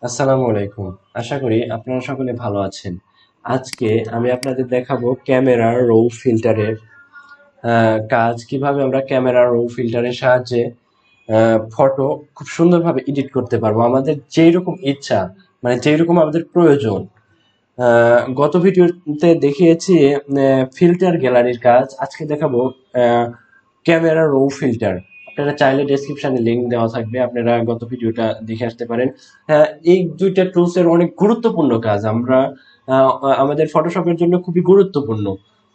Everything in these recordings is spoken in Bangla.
আসসালামু আলাইকুম। আশা করি আপনারা সকলে ভালো আছেন। আজকে আমি আপনাদের দেখাবো ক্যামেরার রো ফিল্টারের কাজ, কিভাবে আমরা ক্যামেরার রো ফিল্টারের সাহায্যে ফটো খুব সুন্দরভাবে এডিট করতে পারবো আমাদের যেই রকম ইচ্ছা, মানে যেই রকম আমাদের প্রয়োজন। গত ভিডিওতে দেখিয়েছি ফিল্টার গ্যালারির কাজ, আজকে দেখাবো ক্যামেরা রো ফিল্টার। আপনারা চাইলে ডেসক্রিপশনে লিংক দেওয়া থাকবে, আপনারা গত ভিডিওটা দেখে আসতে পারেন। এই দুইটা টুলস এর অনেক গুরুত্বপূর্ণ কাজ, আমরা আমাদের ফটোশপের জন্য খুবই গুরুত্বপূর্ণ।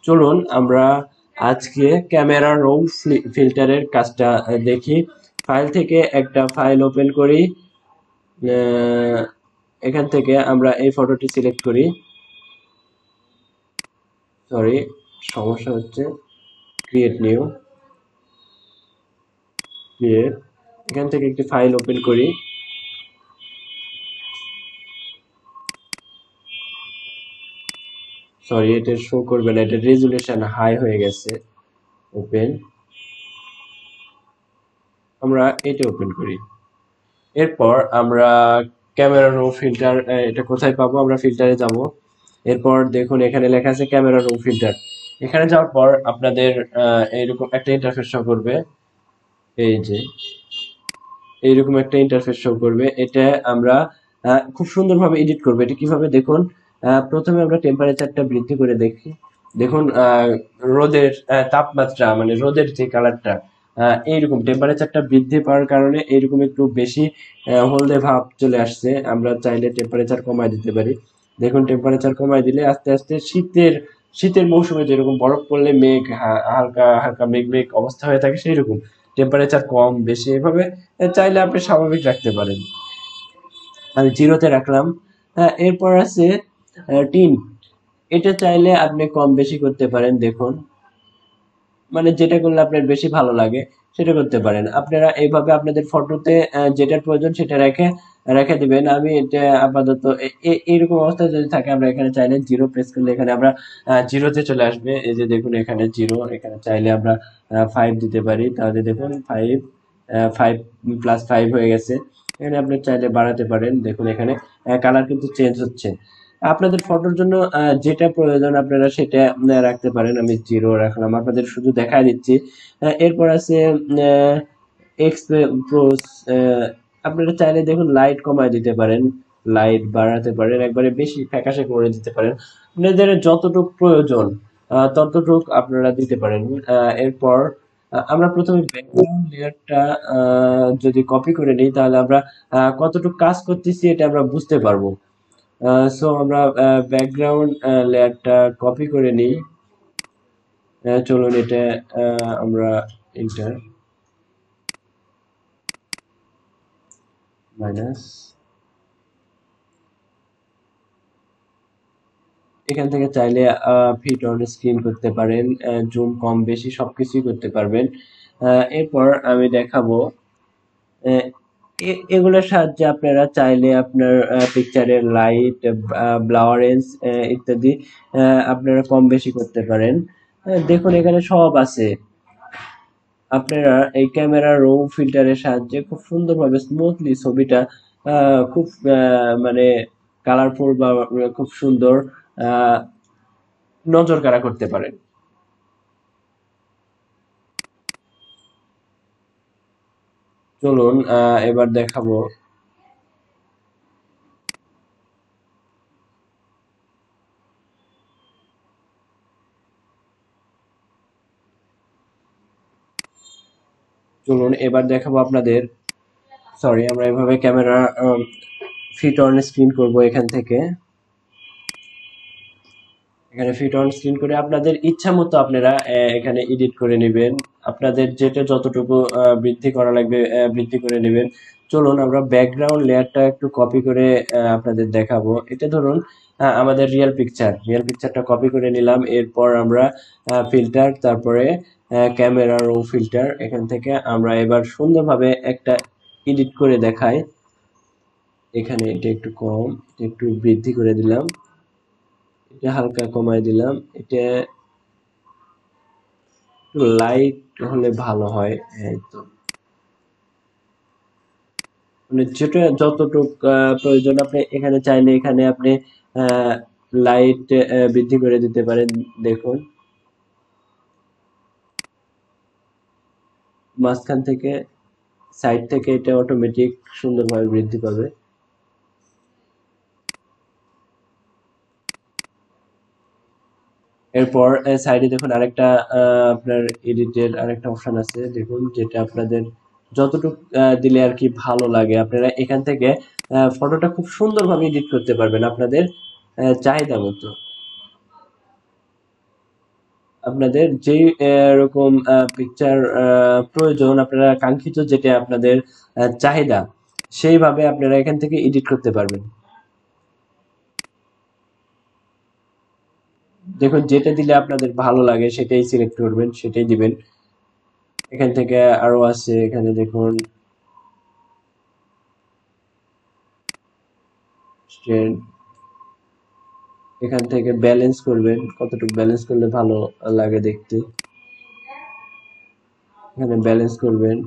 চলুন আমরা আজকে ক্যামেরা রো ফিল্টারের কাজটা দেখি। ফাইল থেকে একটা ফাইল ওপেন করি। আহ, এখান থেকে আমরা এই ফটোটি সিলেক্ট করি। সরি, সমস্যা হচ্ছে। Create new, create. এখান থেকে একটি ফাইল ওপেন করি। সরি, এটা শো করবে না, এটা রেজুলেশন হাই হয়ে গেছে। ওপেন, আমরা এটা ওপেন করি। এরপর আমরা ক্যামেরা রো ফিল্টার, এটা কোথায় পাবো? আমরা ফিল্টারে যাব। এরপর দেখুন এখানে লেখা আছে ক্যামেরা রো ফিল্টার। এখানে যাওয়ার পর আপনাদের এইরকম একটা ইন্টারফেস শো করবে। এই যে এইরকম একটা ইন্টারফেস শো করবে। এটা আমরা খুব সুন্দরভাবে এডিট করবো। এটা কিভাবে দেখুন। প্রথমে আমরা টেম্পারেচারটা বৃদ্ধি করে দেখি। দেখুন রোদের তাপমাত্রা, মানে রোদের যে কালারটা, এইরকম টেম্পারেচারটা বৃদ্ধি পাওয়ার কারণে এইরকম একটু বেশি হলদে ভাব চলে আসছে। আমরা চাইলে টেম্পারেচার কমায় দিতে পারি। দেখুন টেম্পারেচার কমায় দিলে আস্তে আস্তে শীতের শীতের মৌসুমে যেরকম বরফ পড়লে মেঘ হালকা হালকা মেঘ মেঘ অবস্থা হয়ে থাকে, সেই রকম টেম্পারেচার কম বেশি এভাবে চাইলে আপনি স্বাভাবিক রাখতে পারেন। আমি জিরোতে রাখলাম। এরপর আছে টিন। এটা চাইলে আপনি কম বেশি করতে পারেন। দেখুন, মানে যেটা করলে আপনার বেশি ভালো লাগে সেটা করতে পারেন। আপনারা এইভাবে আপনাদের ফটোতে যেটার প্রয়োজন সেটা রেখে রেখে দিবেন। আমি এটা আপাতত এইরকম অবস্থায় যদি থাকে, আমরা এখানে চাইলে জিরো প্রেস করলে এখানে আমরা জিরোতে চলে আসবে। এই যে দেখুন এখানে জিরো, এখানে চাইলে আমরা 5 দিতে পারি। তাহলে দেখুন 5, 5+5 হয়ে গেছে। এখানে আপনি চাইলে বাড়াতে পারেন। দেখুন এখানে কালার কিন্তু চেঞ্জ হচ্ছে। আপনাদের ফটোর জন্য যেটা প্রয়োজন আপনারা সেটা রাখতে পারেন। আমি জিরো রাখলাম, আপনাদের শুধু দেখাই দিচ্ছি। এরপর আছে এক্সপ্রোস। আপনারা চাইলে দেখুন লাইট কমায় দিতে পারেন, লাইট বাড়াতে পারেন, একবারে বেশি ফ্যাকাশে করে দিতে পারেন। আপনাদের যতটুক প্রয়োজন ততটুক আপনারা দিতে পারেন। এরপর আমরা প্রথমে ব্যাকগ্রাউন্ড লেয়ারটা যদি কপি করে নিই, তাহলে আমরা কতটুকু কাজ করতেছি এটা আমরা বুঝতে পারবো। সো আমরা ব্যাকগ্রাউন্ড লেয়ারটা কপি করে নিই। চলুন এটা আমরা এন্টার মাইনাস, এখান থেকে চাইলে ফিট অন স্ক্রিন করতে পারেন, জুম কম বেশি সবকিছুই করতে পারবেন। এরপর আমি দেখাবো এগুলোর সাহায্যে আপনারা চাইলে আপনার পিকচারের লাইট, ব্লাওয়ারেন্স ইত্যাদি আপনারা কম বেশি করতে পারেন। দেখুন এখানে সব আছে। আপনারা এই ক্যামেরা রো ফিল্টারের সাহায্যে খুব সুন্দরভাবে স্মুথলি ছবিটা খুব মানে কালারফুল বা খুব সুন্দর আহ, নজর কাড়া করতে পারেন। চলুন এবার দেখাবো। চলুন এবার দেখাবো আপনাদের। সরি, আমরা এভাবে ক্যামেরা ফিট অন স্ক্রিন করব। এখান থেকে এখানে ফিট অন স্ক্রিন করে আপনাদের ইচ্ছা মতো আপনারা এখানে এডিট করে নেবেন। আপনাদের যেটা যতটুকু বৃদ্ধি করা লাগবে বৃদ্ধি করে নেবেন। চলুন আমরা ব্যাকগ্রাউন্ড লেয়ারটা একটু কপি করে আপনাদের দেখাবো। এটা ধরুন আমাদের রিয়েল পিকচারটা কপি করে নিলাম। এরপর আমরা ফিল্টার, তারপরে ক্যামেরা রো ফিল্টার, এখান থেকে আমরা এবার সুন্দরভাবে একটা এডিট করে দেখাই। এখানে এটা একটু কম, এটা একটু বৃদ্ধি করে দিলাম, এটা হালকা কমায় দিলাম, এটা একটু লাইট হলে ভালো হয়। এই তো। মানে যেটা যতটুক প্রয়োজন আপনি এখানে চাইলে এখানে আপনি লাইট বৃদ্ধি করে দিতে পারেন। দেখুন মাঝখান থেকে সাইড থেকে এটা অটোমেটিক সুন্দরভাবে বৃদ্ধি পাবে। এরপর সাইডে দেখুন আরেকটা আপনার এডিটের আরেকটা অপশন আছে দেখুন, যেটা আপনাদের যতটুকু দিলে আর কি ভালো লাগে আপনারা এখান থেকে ফটোটা খুব সুন্দরভাবে এডিট করতে পারবেন আপনাদের চাহিদা মতো। আপনাদের যেই রকম পিকচার প্রয়োজন, আপনারা কাঙ্ক্ষিত যেটা আপনাদের চাহিদা, সেইভাবে আপনারা এখান থেকে এডিট করতে পারবেন। দেখুন যেটা দিলে আপনাদের ভালো লাগে সেটাই সিলেক্ট করবেন, সেটাই দিবেন। এখান থেকে আরো আছে, এখানে দেখুন স্ট্রেন, এখান থেকে ব্যালেন্স করবেন, কতটুকু ব্যালেন্স করলে ভালো লাগে দেখতে, এখানে ব্যালেন্স করবেন।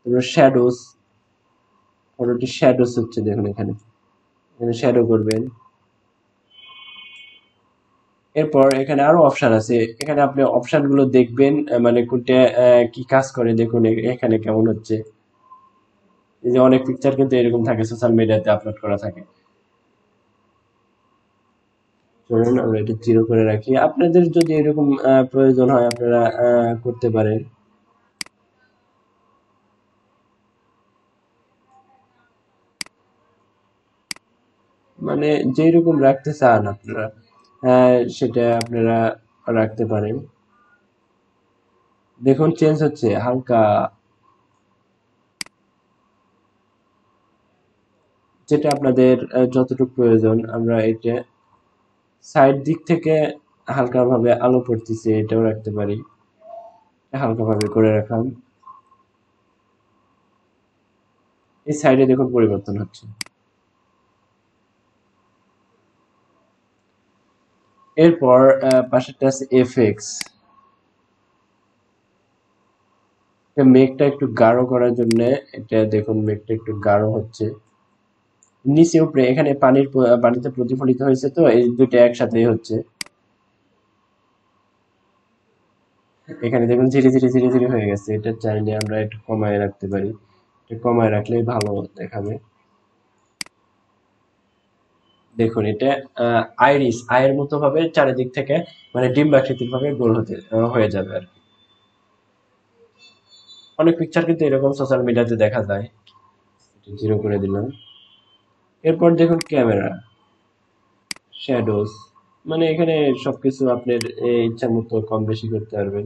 তারপর শ্যাডোস, ফটোটি শ্যাডোস হচ্ছে দেখুন এখানে, এখানে শ্যাডো করবেন। এরপর এখানে আরো অপশন আছে, এখানে আপনি অপশন গুলো দেখবেন মানে কোনটা কি কাজ করে দেখুন এখানে কেমন হচ্ছে। এই যে অনেক পিকচার কিন্তু এরকম থাকে, সোশ্যাল মিডিয়াতে আপলোড করা থাকে। চলুন আমরা এটা জিরো করে রাখি, আপনাদের যদি এরকম প্রয়োজন হয় আপনারা করতে পারেন। মানে যেই রকম রাখতে চান আপনারা সেটা আপনারা রাখতে পারেন। দেখুন চেঞ্জ হচ্ছে হালকা, যেটা আপনাদের যতটুকু প্রয়োজন। আমরা এটা সাইড দিক থেকে হালকা ভাবে আলো পড়তেছে এটাও রাখতে পারি, হালকা ভাবে করে রাখলাম। এই সাইডে দেখুন পরিবর্তন হচ্ছে। এরপর পাশেরটা আছে এফএক্স, মেঘটা একটু গাঢ় করার জন্য এটা দেখুন মেঘটা একটু গাঢ় হচ্ছে। নিচে উপরে এখানে পানিতে প্রতিফলিত হয়েছে, তো এই দুটো একসাথেই হচ্ছে। এখানে দেখুন ধীরে ধীরে ধীরে ধীরে হয়ে গেছে, এটা চাইলে আমরা একটু কমায় রাখতে পারি, একটু কমায় রাখলেই ভালো দেখাবে। দেখুন এটা আইরিস আয়ের মতো ভাবে চারিদিক থেকে মানে ডিম্বাকৃতির ভাবে গোল হতে হয়ে যাবে আর কি। অনেক পিকচার কিন্তু এরকম সোশ্যাল মিডিয়াতে দেখা যায়। জিরো করে দিলাম। এরপর দেখুন ক্যামেরা শ্যাডোজ, মানে এখানে সবকিছু আপনার ইচ্ছা মতো কম বেশি করতে পারবেন।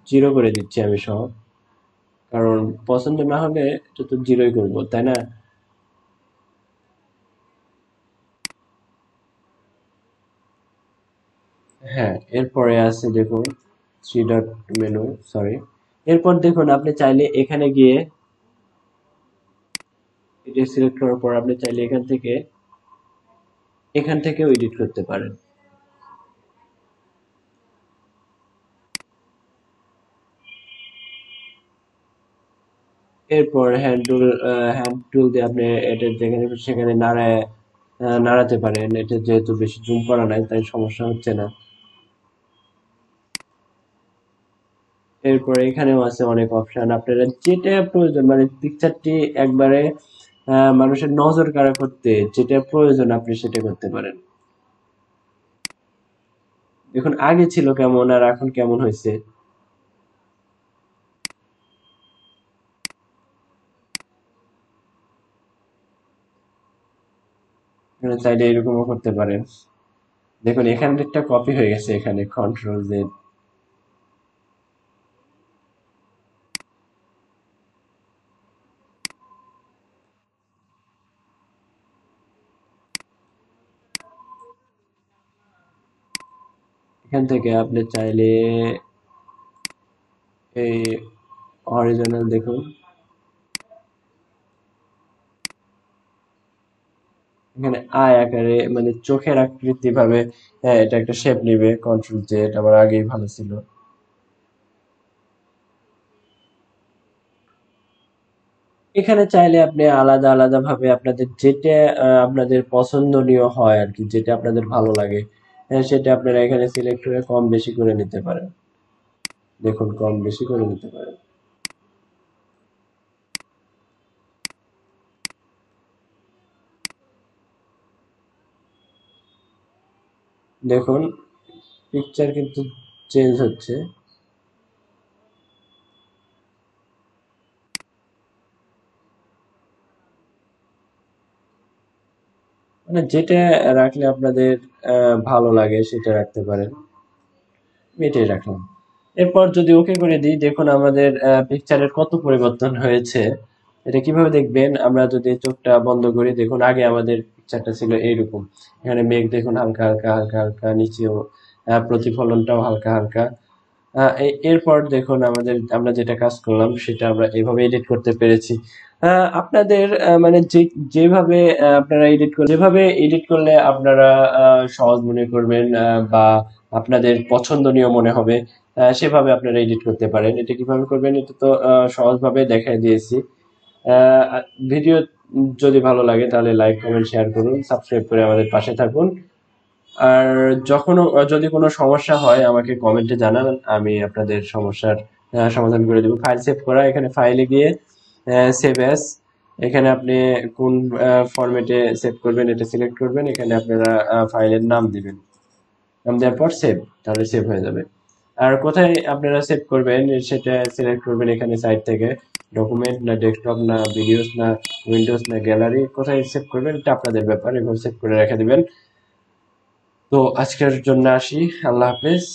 জিরো করে দিচ্ছি আমি সব, কারণ পছন্দ না হলে এটা তো জিরোই করবো, তাই না? হ্যাঁ, এরপরে আছে দেখুন থ্রি ডট মেনু, সরি। এরপর দেখুন আপনি চাইলে এখানে গিয়ে এটা সিলেক্ট করার পর আপনি চাইলে এখান থেকেও এডিট করতে পারেন। এরপর হ্যান্ড টুল দিয়ে আপনি এটা যেখানে সেখানে নাড়াতে পারেন। এটা যেহেতু বেশি জুম করা নাই তাই সমস্যা হচ্ছে না। এরপর এখানেও আছে অনেক অপশন, আপনারা যেটা প্রয়োজন মানে পিকচারটি একবারে মানুষের নজর কাড়া করতে যেটা প্রয়োজন আপনি সেটা করতে পারেন। দেখুন আগে ছিল কেমন আর এখন কেমন হয়েছে। এখানে চাইলে এরকমও করতে পারেন। দেখুন এখানে একটা কপি হয়ে গেছে, এখানে কন্ট্রোল জেড। এখান থেকে আপনি চাইলে এই অরিজিনাল দেখুন, এখানে আয় আকারে মানে চোখের আকৃতি ভাবে এটা একটা শেপ নিবে। কন্ট্রোল জেড আমার আগেই ভালো ছিল। এখানে চাইলে আপনি আলাদা আলাদা ভাবে আপনাদের যেটা আপনাদের পছন্দনীয় হয় আর কি, যেটা আপনাদের ভালো লাগে, সেটা আপনারা এখানে সিলেক্ট করে কম বেশি করে নিতে পারেন। দেখুন, কম বেশি করে নিতে পারেন। দেখুন, পিকচার কিন্তু চেঞ্জ হচ্ছে। মানে যেটা রাখলে আপনাদের ভালো লাগে সেটা রাখতে পারেন। আমি এটাই রাখলাম। এরপর যদি ওকে করে দিই, দেখুন আমাদের পিকচারের কত পরিবর্তন হয়েছে। এটা কিভাবে দেখবেন, আমরা যদি চোখটা বন্ধ করি, দেখুন আগে আমাদের পিকচারটা ছিল এইরকম। এখানে মেঘ দেখুন হালকা হালকা হালকা হালকা, নিচেও প্রতিফলনটাও হালকা হালকা। এরপর দেখুন আমাদের, আমরা যেটা কাজ করলাম সেটা আমরা এভাবে এডিট করতে পেরেছি। আপনাদের মানে যেভাবে আপনারা যেভাবে এডিট করলে আপনারা সহজ মনে করবেন, বা আপনাদের পছন্দনীয় মনে হবে, সেভাবে আপনারা এডিট করতে পারেন। এটা কিভাবে করবেন এটা তো সহজভাবে দেখাই দিয়েছি। আহ, ভিডিও যদি ভালো লাগে তাহলে লাইক কমেন্ট শেয়ার করুন, সাবস্ক্রাইব করে আমাদের পাশে থাকুন। আর যখন যদি কোনো সমস্যা হয় আমাকে কমেন্টে জানান, আমি আপনাদের সমস্যার সমাধান করে দেবো। ফাইল সেভ করা, এখানে ফাইলে গিয়ে সেভ অ্যাজ, এখানে আপনি কোন ফরম্যাটে সেভ করবেন এটা সিলেক্ট করবেন, এখানে আপনারা ফাইলের নাম দিবেন, নাম দেওয়ার পর সেভ, তাহলে সেভ হয়ে যাবে। আর কোথায় আপনারা সেভ করবেন সেটা সিলেক্ট করবেন এখানে সাইড থেকে, ডকুমেন্ট না ডেস্কটপ না ভিডিওস না উইন্ডোজ না গ্যালারি, কোথায় সেভ করবেন এটা আপনাদের ব্যাপার, এভাবে সেভ করে রেখে দিবেন। তো আজকের জন্য আসি, আল্লাহ হাফেজ।